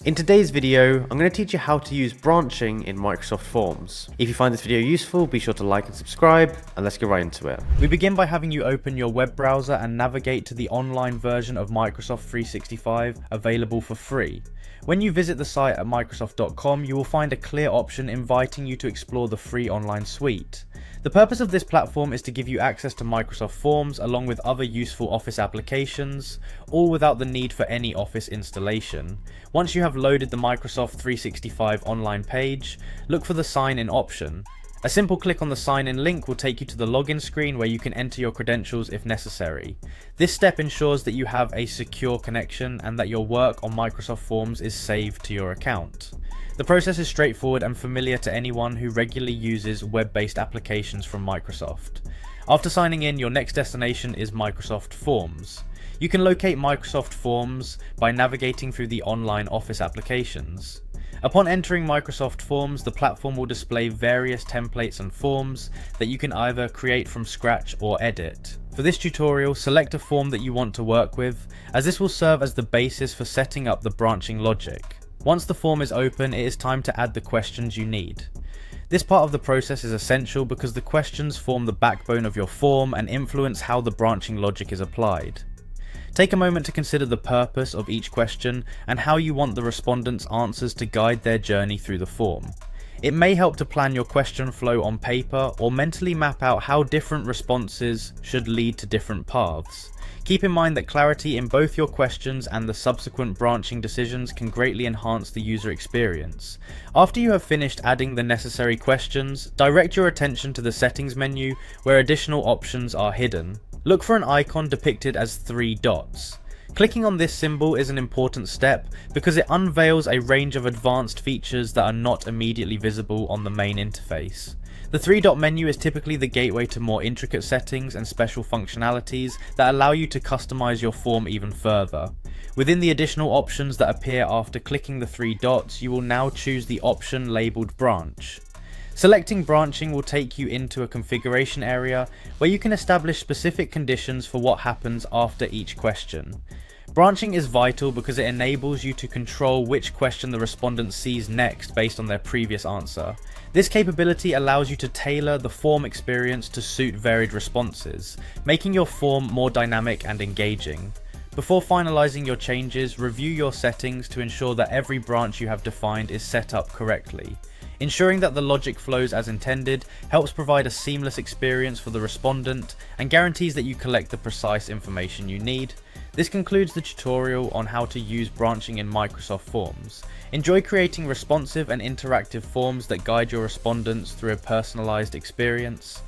In today's video, I'm going to teach you how to use branching in Microsoft Forms. If you find this video useful, be sure to like and subscribe, and let's get right into it. We begin by having you open your web browser and navigate to the online version of Microsoft 365 available for free. When you visit the site at Microsoft.com, you will find a clear option inviting you to explore the free online suite. The purpose of this platform is to give you access to Microsoft Forms along with other useful Office applications, all without the need for any Office installation. Once you have loaded the Microsoft 365 online page, look for the Sign In option. A simple click on the Sign In link will take you to the login screen where you can enter your credentials if necessary. This step ensures that you have a secure connection and that your work on Microsoft Forms is saved to your account. The process is straightforward and familiar to anyone who regularly uses web-based applications from Microsoft. After signing in, your next destination is Microsoft Forms. You can locate Microsoft Forms by navigating through the online Office applications. Upon entering Microsoft Forms, the platform will display various templates and forms that you can either create from scratch or edit. For this tutorial, select a form that you want to work with, as this will serve as the basis for setting up the branching logic. Once the form is open, it is time to add the questions you need. This part of the process is essential because the questions form the backbone of your form and influence how the branching logic is applied. Take a moment to consider the purpose of each question and how you want the respondent's answers to guide their journey through the form. It may help to plan your question flow on paper or mentally map out how different responses should lead to different paths. Keep in mind that clarity in both your questions and the subsequent branching decisions can greatly enhance the user experience. After you have finished adding the necessary questions, direct your attention to the settings menu where additional options are hidden. Look for an icon depicted as 3 dots. Clicking on this symbol is an important step because it unveils a range of advanced features that are not immediately visible on the main interface. The 3-dot menu is typically the gateway to more intricate settings and special functionalities that allow you to customize your form even further. Within the additional options that appear after clicking the 3 dots, you will now choose the option labeled Branch. Selecting branching will take you into a configuration area where you can establish specific conditions for what happens after each question. Branching is vital because it enables you to control which question the respondent sees next based on their previous answer. This capability allows you to tailor the form experience to suit varied responses, making your form more dynamic and engaging. Before finalizing your changes, review your settings to ensure that every branch you have defined is set up correctly. Ensuring that the logic flows as intended helps provide a seamless experience for the respondent and guarantees that you collect the precise information you need. This concludes the tutorial on how to use branching in Microsoft Forms. Enjoy creating responsive and interactive forms that guide your respondents through a personalized experience.